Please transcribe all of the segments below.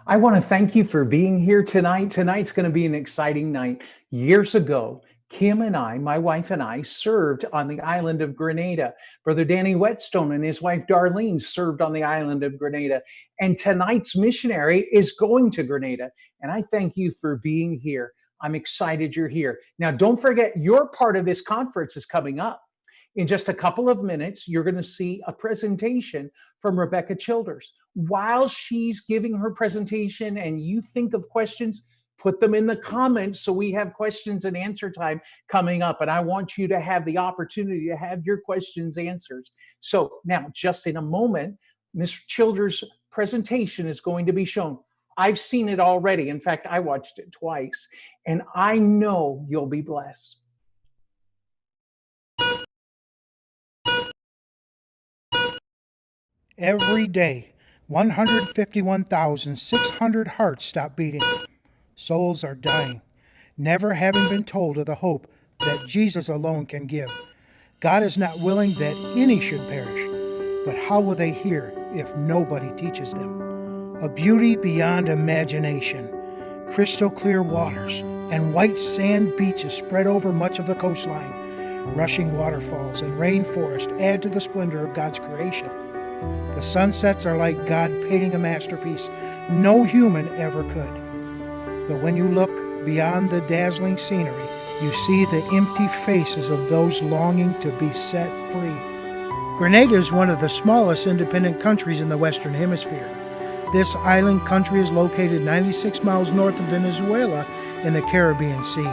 I want to thank you for being here tonight. Tonight's going to be an exciting night. Years ago, Kim and I, my wife and I, served on the island of Grenada. Brother Danny Whetstone and his wife Darlene served on the island of Grenada. And tonight's missionary is going to Grenada. And I thank you for being here. I'm excited you're here. Now, don't forget, your part of this conference is coming up. In just a couple of minutes, you're going to see a presentation from Rebekah Childers. While she's giving her presentation and you think of questions, put them in the comments so we have questions and answer time coming up. And I want you to have the opportunity to have your questions answered. So now, just in a moment, Ms. Childers' presentation is going to be shown. I've seen it already. In fact, I watched it twice, and I know you'll be blessed. Every day, 151,600 hearts stop beating. Souls are dying, never having been told of the hope that Jesus alone can give. God is not willing that any should perish, but how will they hear if nobody teaches them? A beauty beyond imagination, crystal clear waters and white sand beaches spread over much of the coastline. Rushing waterfalls and rainforest add to the splendor of God's creation. The sunsets are like God painting a masterpiece no human ever could. But when you look beyond the dazzling scenery, you see the empty faces of those longing to be set free. Grenada is one of the smallest independent countries in the Western Hemisphere. This island country is located 96 miles north of Venezuela in the Caribbean Sea.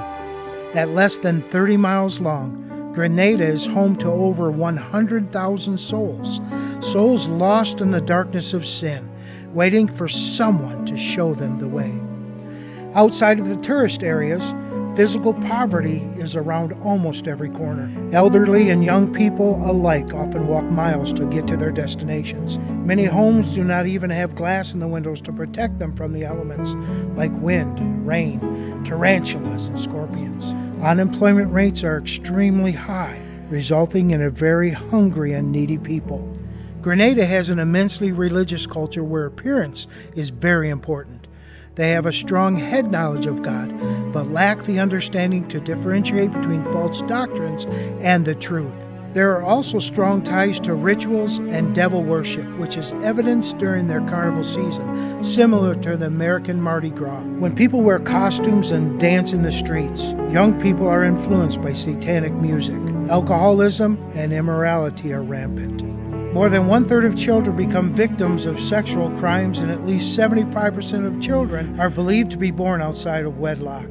At less than 30 miles long, Grenada is home to over 100,000 souls, souls lost in the darkness of sin, waiting for someone to show them the way. Outside of the tourist areas, physical poverty is around almost every corner. Elderly and young people alike often walk miles to get to their destinations. Many homes do not even have glass in the windows to protect them from the elements, like wind, rain, tarantulas, and scorpions. Unemployment rates are extremely high, resulting in a very hungry and needy people. Grenada has an immensely religious culture where appearance is very important. They have a strong head knowledge of God, but lack the understanding to differentiate between false doctrines and the truth. There are also strong ties to rituals and devil worship, which is evidenced during their carnival season, similar to the American Mardi Gras. When people wear costumes and dance in the streets, young people are influenced by satanic music. Alcoholism and immorality are rampant. More than one-third of children become victims of sexual crimes, and at least 75% of children are believed to be born outside of wedlock.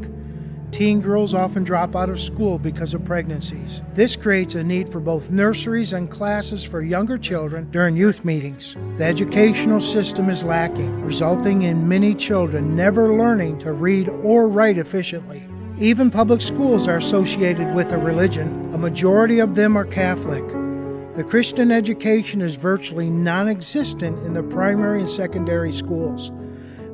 Teen girls often drop out of school because of pregnancies. This creates a need for both nurseries and classes for younger children during youth meetings. The educational system is lacking, resulting in many children never learning to read or write efficiently. Even public schools are associated with a religion. A majority of them are Catholic. The Christian education is virtually non-existent in the primary and secondary schools.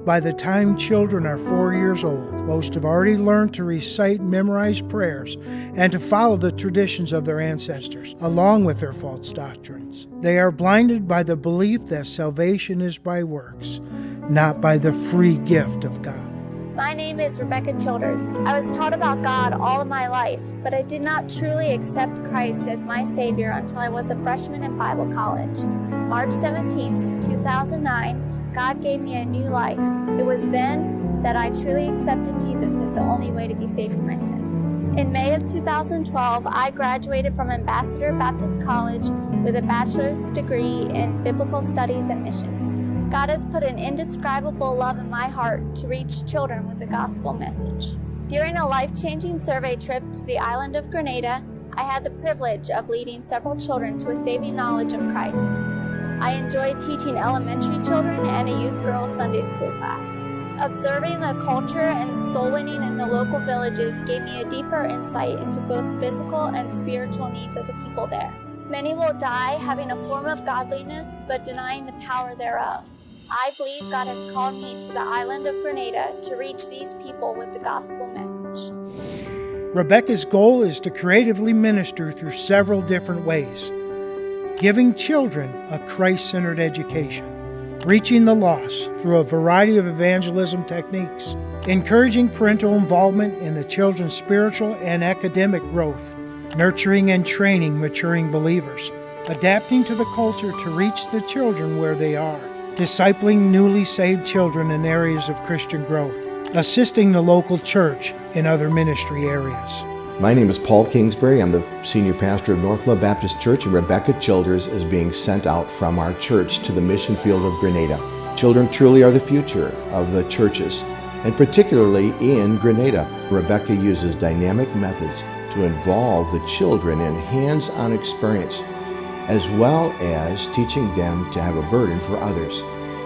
By the time children are 4 years old, most have already learned to recite memorized prayers and to follow the traditions of their ancestors, along with their false doctrines. They are blinded by the belief that salvation is by works, not by the free gift of God. My name is Rebekah Childers. I was taught about God all of my life, but I did not truly accept Christ as my Savior until I was a freshman in Bible college. March 17, 2009, God gave me a new life. It was then that I truly accepted Jesus as the only way to be saved from my sin. In May of 2012, I graduated from Ambassador Baptist College with a bachelor's degree in biblical studies and missions. God has put an indescribable love in my heart to reach children with the gospel message. During a life-changing survey trip to the island of Grenada, I had the privilege of leading several children to a saving knowledge of Christ. I enjoyed teaching elementary children and a youth girls Sunday school class. Observing the culture and soul winning in the local villages gave me a deeper insight into both physical and spiritual needs of the people there. Many will die having a form of godliness but denying the power thereof. I believe God has called me to the island of Grenada to reach these people with the gospel message. Rebekah's goal is to creatively minister through several different ways. Giving children a Christ-centered education, reaching the lost through a variety of evangelism techniques, encouraging parental involvement in the children's spiritual and academic growth, nurturing and training maturing believers, adapting to the culture to reach the children where they are, discipling newly saved children in areas of Christian growth, assisting the local church in other ministry areas. My name is Paul Kingsbury. I'm the senior pastor of North Love Baptist Church, and Rebekah Childers is being sent out from our church to the mission field of Grenada. Children truly are the future of the churches, and particularly in Grenada. Rebekah uses dynamic methods to involve the children in hands-on experience, as well as teaching them to have a burden for others.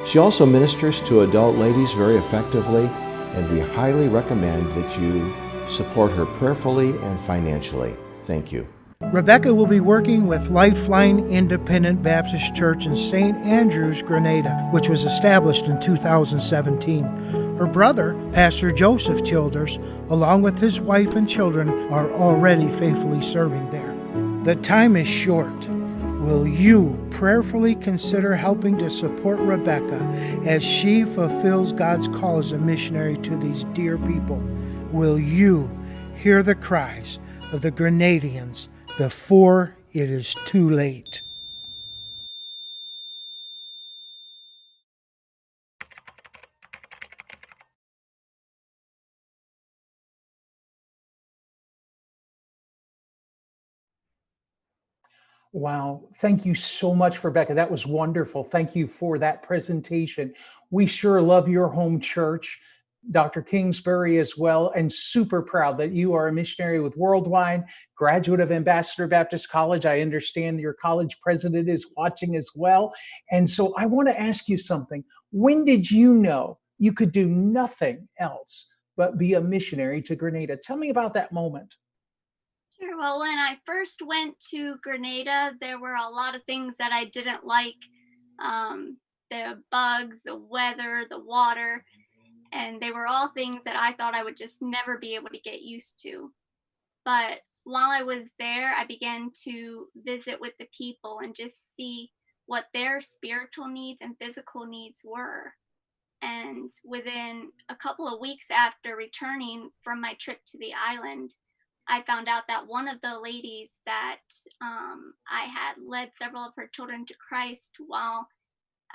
She also ministers to adult ladies very effectively, and we highly recommend that you support her prayerfully and financially. Thank you. Rebekah will be working with Lifeline Independent Baptist Church in St. Andrews, Grenada, which was established in 2017. Her brother, Pastor Joseph Childers, along with his wife and children, are already faithfully serving there. The time is short. Will you prayerfully consider helping to support Rebekah as she fulfills God's call as a missionary to these dear people? Will you hear the cries of the Grenadians before it is too late? Wow. Thank you so much, Rebekah. That was wonderful. Thank you for that presentation. We sure love your home church, Dr. Kingsbury as well, and super proud that you are a missionary with Worldwide, graduate of Ambassador Baptist College. I understand your college president is watching as well. And so I want to ask you something. When did you know you could do nothing else but be a missionary to Grenada? Tell me about that moment. Sure. Well, when I first went to Grenada, there were a lot of things that I didn't like. The bugs, the weather, the water, and they were all things that I thought I would just never be able to get used to. But while I was there, I began to visit with the people and just see what their spiritual needs and physical needs were. And within a couple of weeks after returning from my trip to the island, I found out that one of the ladies that I had led several of her children to Christ while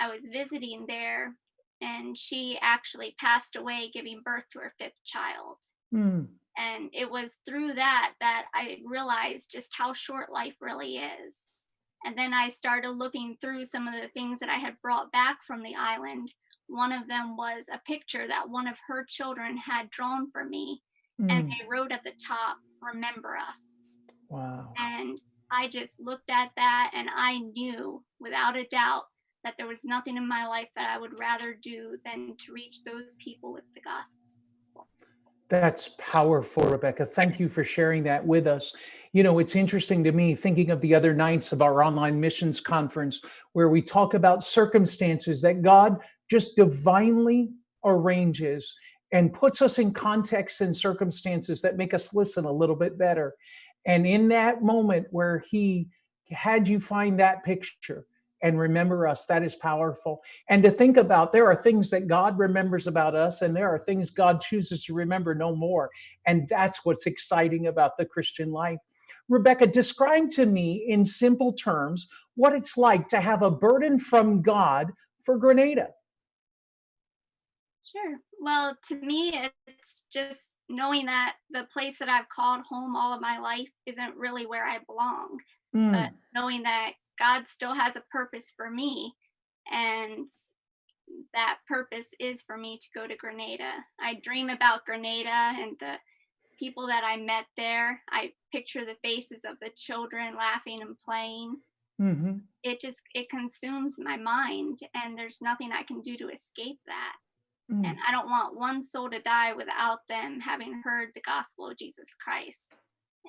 I was visiting there, and she actually passed away giving birth to her fifth child. Hmm. And it was through that I realized just how short life really is. And then I started looking through some of the things that I had brought back from the island. One of them was a picture that one of her children had drawn for me, and they wrote at the top, "Remember us." Wow. And I just looked at that, and I knew without a doubt that there was nothing in my life that I would rather do than to reach those people with the gospel. That's powerful, Rebekah. Thank you for sharing that with us. You know, it's interesting to me thinking of the other nights of our online missions conference where we talk about circumstances that God just divinely arranges and puts us in contexts and circumstances that make us listen a little bit better. And in that moment where He had you find that picture and remember us, that is powerful. And to think about, there are things that God remembers about us, and there are things God chooses to remember no more. And that's what's exciting about the Christian life. Rebekah, describe to me in simple terms what it's like to have a burden from God for Grenada. Sure. Well, to me, it's just knowing that the place that I've called home all of my life isn't really where I belong, but Mm, knowing that God still has a purpose for me, and that purpose is for me to go to Grenada. I dream about Grenada and the people that I met there. I picture the faces of the children laughing and playing. mhm. It consumes my mind, and there's nothing I can do to escape that. And Mm. I don't want one soul to die without them having heard the gospel of Jesus Christ.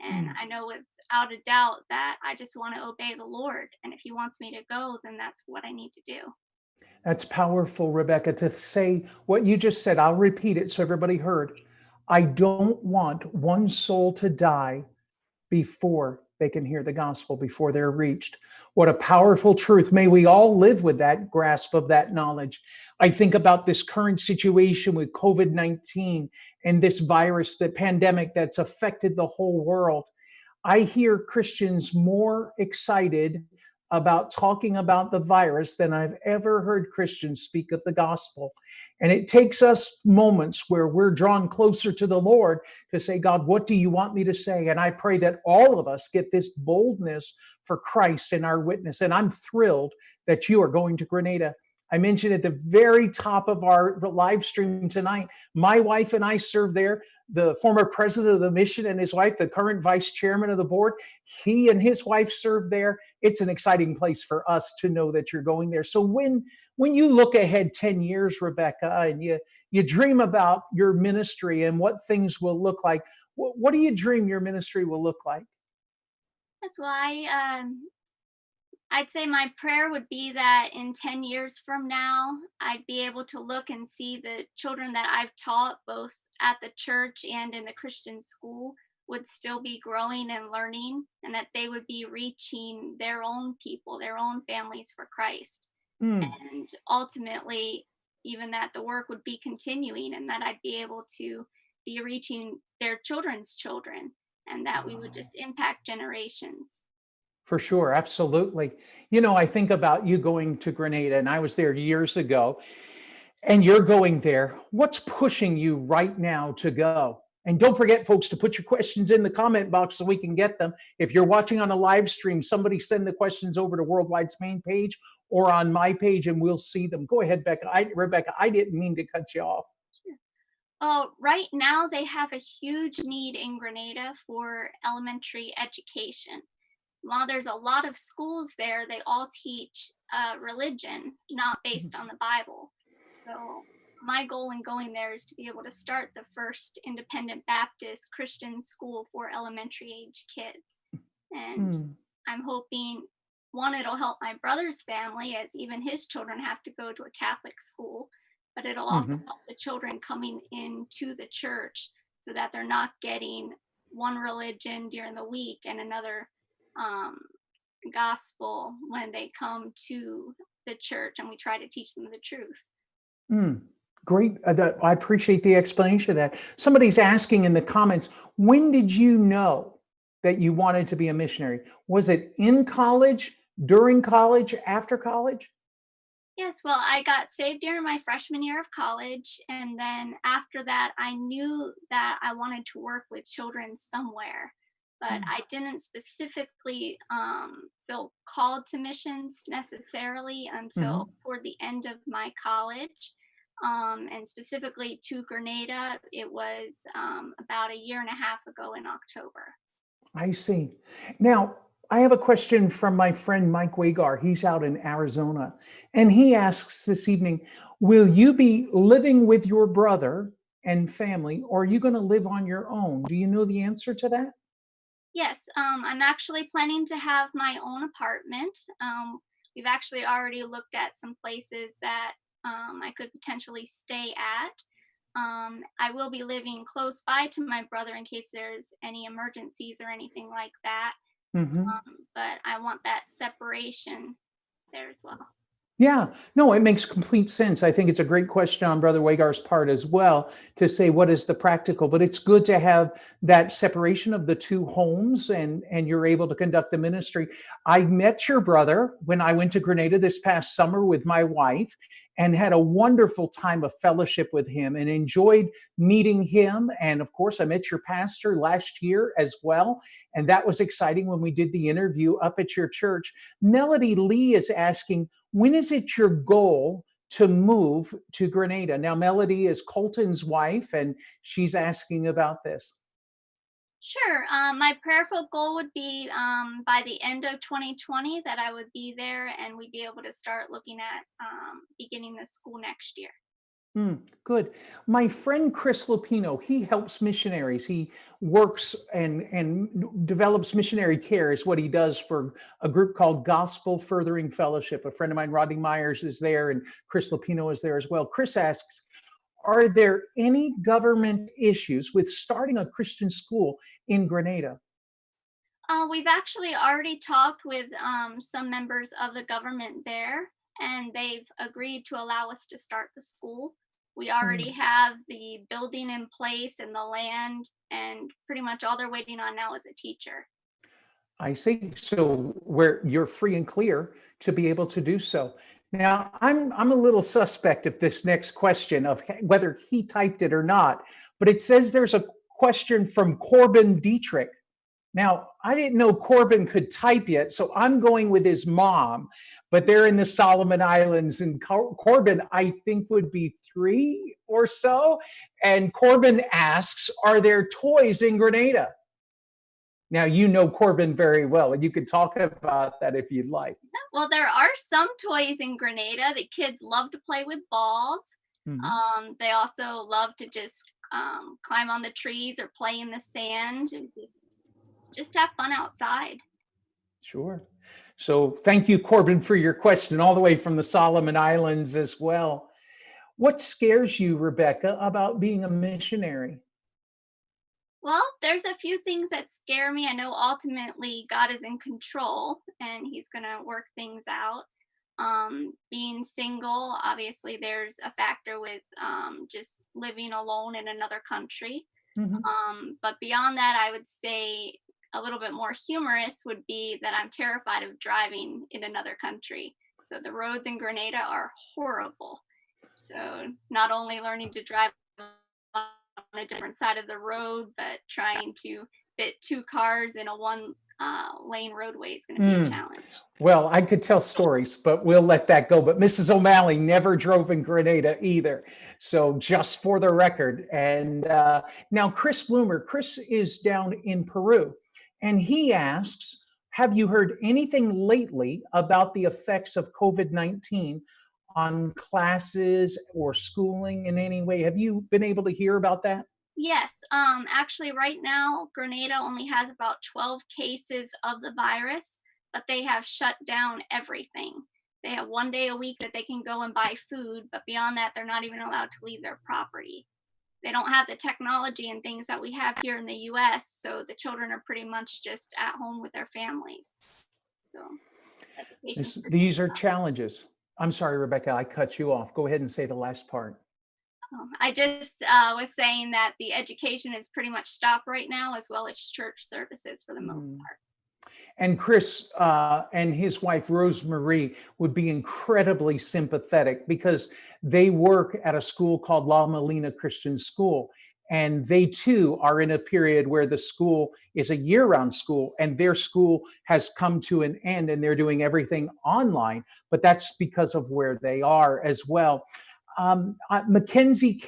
And Mm. I know without a doubt that I just want to obey the Lord. And if He wants me to go, then that's what I need to do. That's powerful, Rebekah, to say what you just said. I'll repeat it so everybody heard. I don't want one soul to die before they can hear the gospel before they're reached. What a powerful truth. May we all live with that grasp of that knowledge. I think about this current situation with COVID-19 and this virus, the pandemic that's affected the whole world. I hear Christians more excited about talking about the virus than I've ever heard Christians speak of the gospel. And it takes us moments where we're drawn closer to the Lord to say, God, what do you want me to say? And I pray that all of us get this boldness for Christ in our witness. And I'm thrilled that you are going to Grenada. I mentioned at the very top of our live stream tonight, my wife and I served there. The former president of the mission and his wife, the current vice chairman of the board, he and his wife served there. It's an exciting place for us to know that you're going there. So when you look ahead 10 years, Rebekah, and you dream about your ministry and what things will look like, what do you dream your ministry will look like? That's why I'd say my prayer would be that in 10 years from now, I'd be able to look and see the children that I've taught, both at the church and in the Christian school, would still be growing and learning, and that they would be reaching their own people, their own families for Christ. And ultimately, even that the work would be continuing, and that I'd be able to be reaching their children's children, and that we would just impact generations. For sure, absolutely. I think about you going to Grenada, and I was there years ago, and you're going there. What's pushing you right now to go? And don't forget, folks, to put your questions in the comment box so we can get them. If you're watching on a live stream, somebody send the questions over to Worldwide's main page or on my page, and we'll see them. Go ahead, Rebekah. I didn't mean to cut you off. Right now, they have a huge need in Grenada for elementary education. While there's a lot of schools there, they all teach religion, not based on the Bible. So my goal in going there is to be able to start the first independent Baptist Christian school for elementary age kids. And I'm hoping, one, it'll help my brother's family, as even his children have to go to a Catholic school, but it'll also help the children coming into the church so that they're not getting one religion during the week and another gospel when they come to the church, and we try to teach them the truth. Great. I appreciate the explanation of that. Somebody's asking in the comments, when did you know that you wanted to be a missionary? Was it in college, during college, after college? Yes, well, I got saved during my freshman year of college, and then after that, I knew that I wanted to work with children somewhere, but I didn't specifically feel called to missions necessarily until toward the end of my college. And specifically to Grenada, it was about a year and a half ago in October. I see. Now, I have a question from my friend Mike Wagar. He's out in Arizona, and he asks this evening, will you be living with your brother and family, or are you going to live on your own? Do you know the answer to that? Yes, I'm actually planning to have my own apartment. We've actually already looked at some places that I could potentially stay at. I will be living close by to my brother in case there's any emergencies or anything like that. But I want that separation there as well. Yeah, no, it makes complete sense. I think it's a great question on Brother Wagar's part as well to say what is the practical, but it's good to have that separation of the two homes and you're able to conduct the ministry. I met your brother when I went to Grenada this past summer with my wife and had a wonderful time of fellowship with him and enjoyed meeting him. And of course, I met your pastor last year as well. And that was exciting when we did the interview up at your church. Melody Lee is asking, when is it your goal to move to Grenada? Now, Melody is Colton's wife, and she's asking about this. Sure. My prayerful goal would be by the end of 2020 that I would be there and we'd be able to start looking at beginning the school next year. Good. My friend Chris Lupino, he helps missionaries. He works and develops missionary care is what he does for a group called Gospel Furthering Fellowship. A friend of mine, Rodney Myers, is there, and Chris Lupino is there as well. Chris asks, are there any government issues with starting a Christian school in Grenada? We've actually already talked with some members of the government there, and they've agreed to allow us to start the school. We already Mm, have the building in place and the land, and pretty much all they're waiting on now is a teacher. I see. So where you're free and clear to be able to do so. Now, I'm a little suspect of this next question of whether he typed it or not, but it says there's a question from Corbin Dietrich. Now, I didn't know Corbin could type yet, so I'm going with his mom, but they're in the Solomon Islands, and Corbin, I think, would be 3 or so. And Corbin asks, are there toys in Grenada? Now, you know Corbin very well, and you could talk about that if you'd like. Well, there are some toys in Grenada. The kids love to play with balls. Mhm. They also love to just climb on the trees or play in the sand and just have fun outside. Sure. So thank you, Corbin, for your question, all the way from the Solomon Islands as well. What scares you, Rebecca, about being a missionary? Well, there's a few things that scare me. I know ultimately God is in control and he's going to work things out. Being single, obviously, there's a factor with just living alone in another country. Mhm. But beyond that, I would say a little bit more humorous would be that I'm terrified of driving in another country. So the roads in Grenada are horrible. So not only learning to drive on a different side of the road, but trying to fit 2 cars in a one lane roadway is going to be a Mm. challenge. Well, I could tell stories, but we'll let that go. But Mrs. O'Malley never drove in Grenada either. So just for the record. And now, Chris Bloomer, Chris is down in Peru, and he asks, have you heard anything lately about the effects of COVID-19 on classes or schooling in any way? Have you been able to hear about that? Yes, actually, right now, Grenada only has about 12 cases of the virus, but they have shut down everything. They have 1 day a week that they can go and buy food, but beyond that, they're not even allowed to leave their property. They don't have the technology and things that we have here in the US, so the children are pretty much just at home with their families. So, education's pretty These are challenges. I'm sorry, Rebecca, I cut you off. Go ahead and say the last part. I just was saying that the education is pretty much stopped right now, as well as church services for the most Mm. part. And Chris and his wife, Rosemarie, would be incredibly sympathetic because they work at a school called La Molina Christian School. And they too are in a period where the school is a year round school and their school has come to an end and they're doing everything online. But that's because of where they are as well. Mackenzie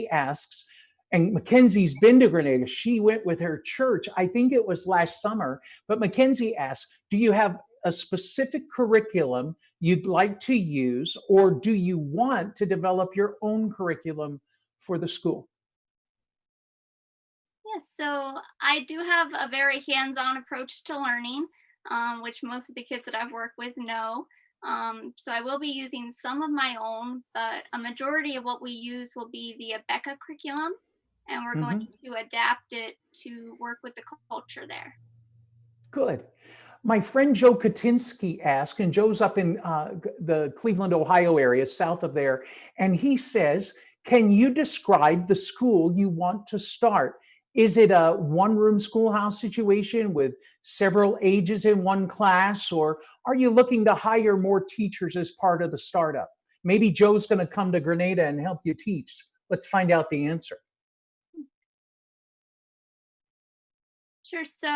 asks, and Mackenzie's been to Grenada. She went with her church. I think it was last summer. But Mackenzie asks, do you have a specific curriculum you'd like to use, or do you want to develop your own curriculum for the school? Yes, so I do have a very hands-on approach to learning, which most of the kids that I've worked with know. So I will be using some of my own, but a majority of what we use will be the Rebekah curriculum, and we're going Mhm. to adapt it to work with the culture there. Good. My friend Joe Katinsky asked, and Joe's up in the Cleveland, Ohio area, south of there, and he says, can you describe the school you want to start? Is it a one room schoolhouse situation with several ages in one class, or are you looking to hire more teachers as part of the startup? Maybe Joe's going to come to Grenada and help you teach. Let's find out the answer. Sure. So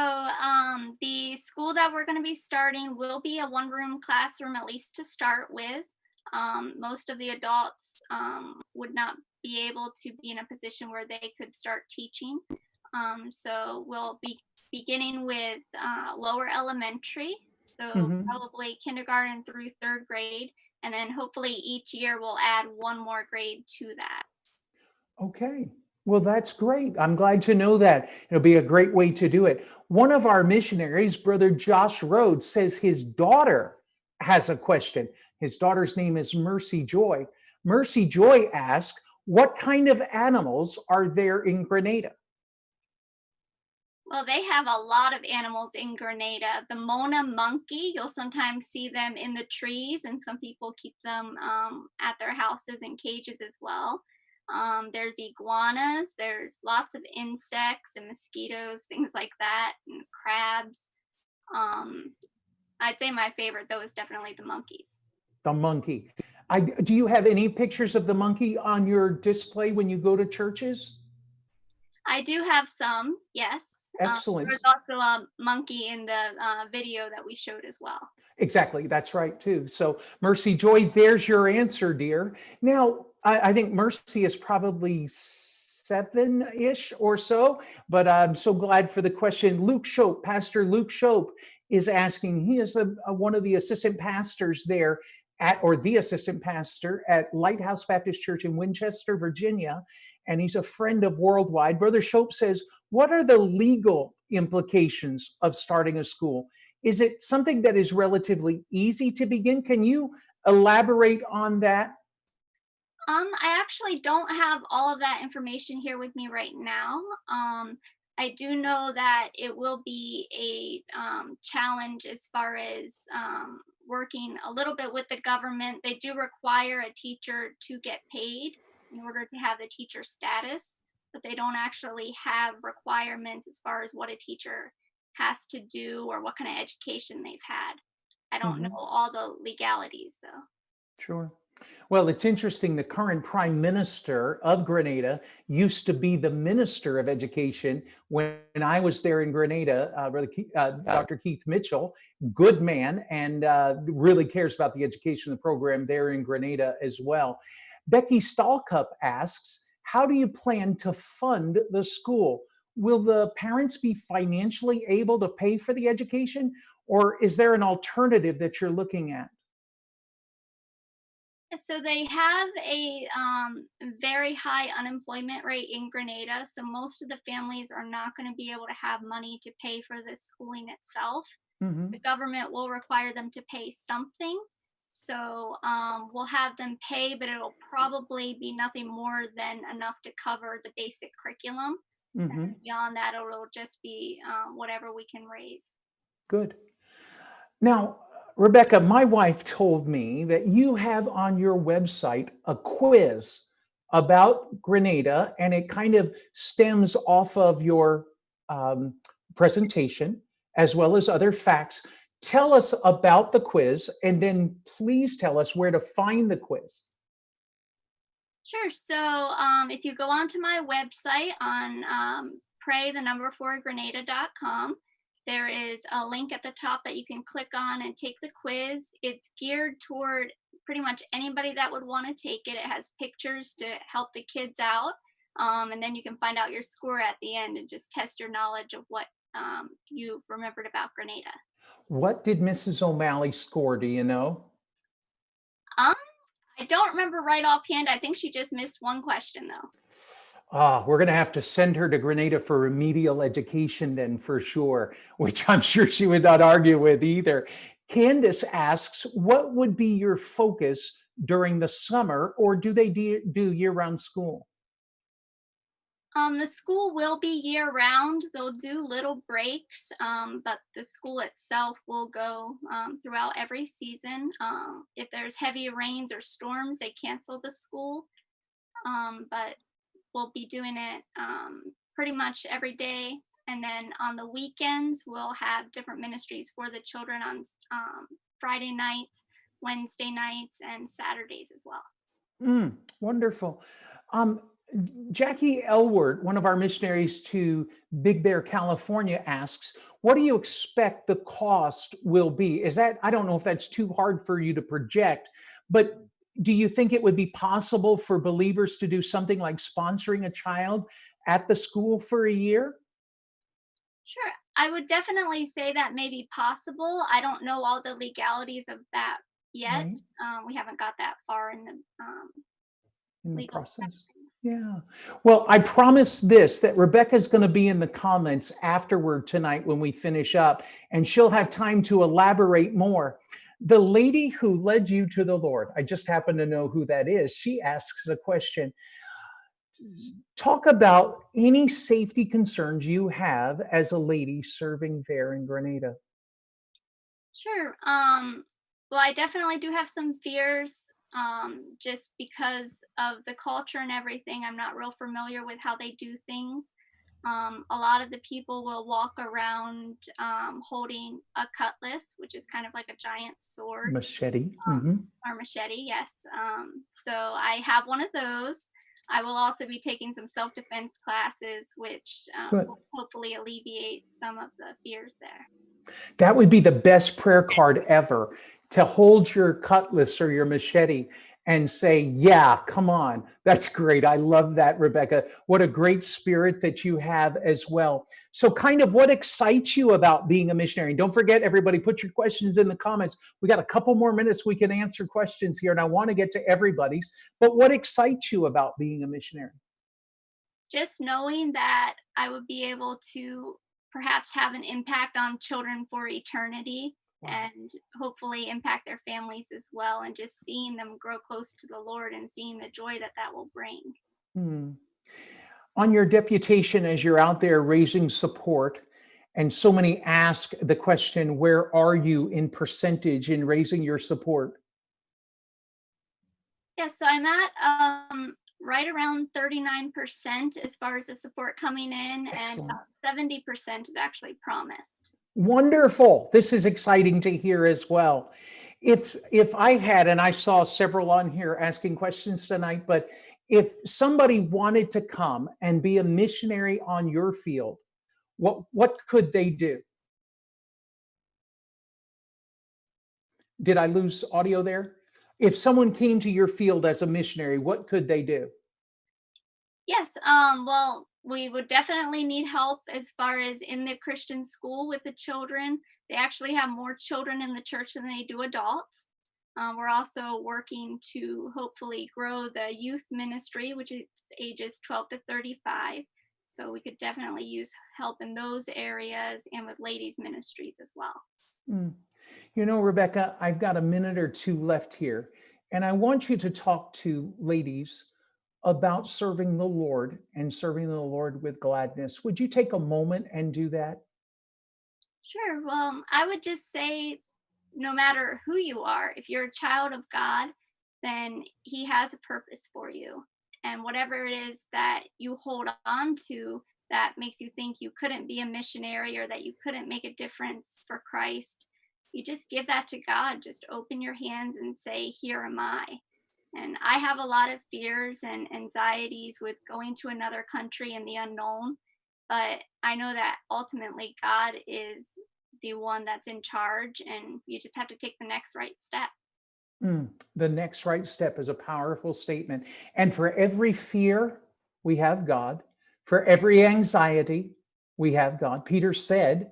the school that we're going to be starting will be a one-room classroom, at least to start with. Most of the adults would not be able to be in a position where they could start teaching. So we'll be beginning with lower elementary, so Mhm. probably kindergarten through third grade, and then hopefully each year we'll add one more grade to that. Okay. Well, that's great. I'm glad to know that. It'll be a great way to do it. One of our missionaries, Brother Josh Rhodes, says his daughter has a question. His daughter's name is Mercy Joy. Mercy Joy asks, what kind of animals are there in Grenada? Well, they have a lot of animals in Grenada. The Mona monkey, you'll sometimes see them in the trees, and some people keep them at their houses in cages as well. There's iguanas, there's lots of insects and mosquitoes, things like that, and crabs. Um, I'd say my favorite, though, is definitely the monkeys. The monkey. Do you have any pictures of the monkey on your display when you go to churches? I do have some, yes. Excellent. There's also a monkey in the video that we showed as well. Exactly. That's right, too. So, Mercy Joy, there's your answer, dear. Now, I think Mercy is probably 7-ish or so, but I'm so glad for the question. Luke Shope, Pastor Luke Shope, is asking. He is one of the assistant pastors there or the assistant pastor at Lighthouse Baptist Church in Winchester, Virginia, and he's a friend of Worldwide. Brother Shope says, what are the legal implications of starting a school? Is it something that is relatively easy to begin? Can you elaborate on that? I actually don't have all of that information here with me right now. I do know that it will be a challenge as far as working a little bit with the government. They do require a teacher to get paid in order to have the teacher status, but they don't actually have requirements as far as what a teacher has to do or what kind of education they've had. I don't know all the legalities, though. Sure. Well, it's interesting. The current prime minister of Grenada used to be the minister of education when I was there in Grenada. Dr. Keith Mitchell, good man, and really cares about the education, the program there in Grenada as well. Becky Stallcup asks, how do you plan to fund the school? Will the parents be financially able to pay for the education, or is there an alternative that you're looking at? So they have a very high unemployment rate in Grenada. So most of the families are not going to be able to have money to pay for the schooling itself. The government will require them to pay something. So we'll have them pay, but it'll probably be nothing more than enough to cover the basic curriculum. And beyond that, it'll just be whatever we can raise. Good. Now, Rebecca, my wife told me that you have on your website a quiz about Grenada, and it kind of stems off of your presentation as well as other facts. Tell us about the quiz, and then please tell us where to find the quiz. Sure. So if you go onto my website on pray4grenada.com, there is a link at the top that you can click on and take the quiz. It's geared toward pretty much anybody that would want to take it. It has pictures to help the kids out. And then you can find out your score at the end and just test your knowledge of what you've remembered about Grenada. What did Mrs. O'Malley score? Do you know? I don't remember right offhand. I think she just missed one question, though. We're going to have to send her to Grenada for remedial education then for sure, which I'm sure she would not argue with either. Candace asks, what would be your focus during the summer, or do they do year-round school? The school will be year-round. They'll do little breaks, but the school itself will go throughout every season. If there's heavy rains or storms, they cancel the school, but we'll be doing it pretty much every day. And then on the weekends, we'll have different ministries for the children on Friday nights, Wednesday nights, and Saturdays as well. Wonderful. Jackie Elward, one of our missionaries to Big Bear, California, asks, what do you expect the cost will be? I don't know if that's too hard for you to project, but do you think it would be possible for believers to do something like sponsoring a child at the school for a year? Sure. I would definitely say that may be possible. I don't know all the legalities of that yet. Right. We haven't got that far in the legal process. things. Yeah. Well, I promise that Rebecca's going to be in the comments afterward tonight when we finish up, and she'll have time to elaborate more. The lady who led you to the Lord, I just happen to know who that is. She asks a question. talk about any safety concerns you have as a lady serving there in Grenada. Sure. Well, I definitely do have some fears, just because of the culture and everything. I'm not real familiar with how they do things. A lot of the people will walk around holding a cutlass, which is kind of like a giant sword, Machete. or machete, yes. So I have one of those. I will also be taking some self-defense classes, which Good. will hopefully alleviate some of the fears there. That would be the best prayer card ever, to hold your cutlass or your machete and say, yeah, come on. That's great. I love that, Rebekah. What a great spirit that you have as well. So kind of what excites you about being a missionary? And don't forget, everybody, put your questions in the comments. We got a couple more minutes we can answer questions here, and I want to get to everybody's. But what excites you about being a missionary? Just knowing that I would be able to perhaps have an impact on children for eternity, and hopefully impact their families as well, and just seeing them grow close to the Lord and seeing the joy that that will bring. Hmm. On your deputation, as you're out there raising support, and so many ask the question, where are you in percentage in raising your support? Yeah, so I'm at right around 39% as far as the support coming in, and Excellent. 70% is actually promised. Wonderful. This is exciting to hear as well. If I had, and I saw several on here asking questions tonight, but if somebody wanted to come and be a missionary on your field, what could they do? Did I lose audio there? If someone came to your field as a missionary, what could they do? Yes, well, we would definitely need help as far as in the Christian school with the children. They actually have more children in the church than they do adults. We're also working to hopefully grow the youth ministry, which is ages 12 to 35. So we could definitely use help in those areas and with ladies' ministries as well. Mm. You know, Rebekah, I've got a minute or two left here, and I want you to talk to ladies about serving the Lord and serving the Lord with gladness. Would you take a moment and do that? Sure. Well, I would just say no matter who you are, if you're a child of God, then He has a purpose for you. And whatever it is that you hold on to that makes you think you couldn't be a missionary or that you couldn't make a difference for Christ, you just give that to God. Just open your hands and say, here am I. And I have a lot of fears and anxieties with going to another country in the unknown, but I know that ultimately God is the one that's in charge, and you just have to take the next right step. The next right step is a powerful statement. And for every fear, we have God. For every anxiety, we have God. Peter said,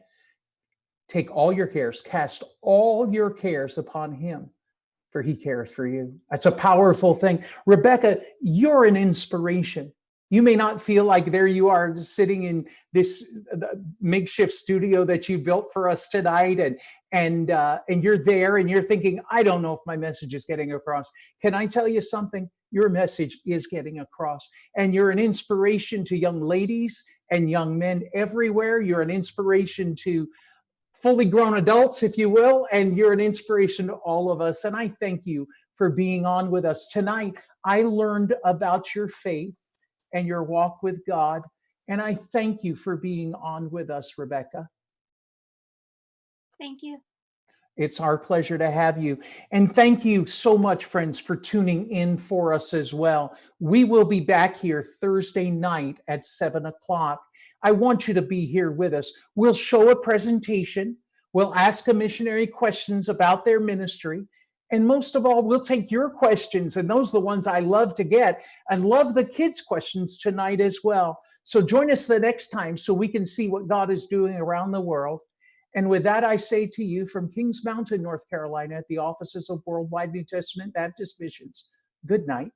take all your cares, cast all your cares upon Him, for He cares for you. That's a powerful thing. Rebekah, you're an inspiration. You may not feel like there you are sitting in this makeshift studio that you built for us tonight, and you're there and you're thinking, I don't know if my message is getting across. Can I tell you something? Your message is getting across, and you're an inspiration to young ladies and young men everywhere. You're an inspiration to fully grown adults, if you will, and you're an inspiration to all of us. And I thank you for being on with us tonight. I learned about your faith and your walk with God, and I thank you for being on with us, Rebekah. Thank you. It's our pleasure to have you. And thank you so much, friends, for tuning in for us as well. We will be back here Thursday night at 7 o'clock. I want you to be here with us. We'll show a presentation. We'll ask a missionary questions about their ministry. And most of all, we'll take your questions. And those are the ones I love to get. I love the kids' questions tonight as well. So join us the next time so we can see what God is doing around the world. And with that, I say to you from Kings Mountain, North Carolina, at the offices of Worldwide New Testament Baptist Missions, good night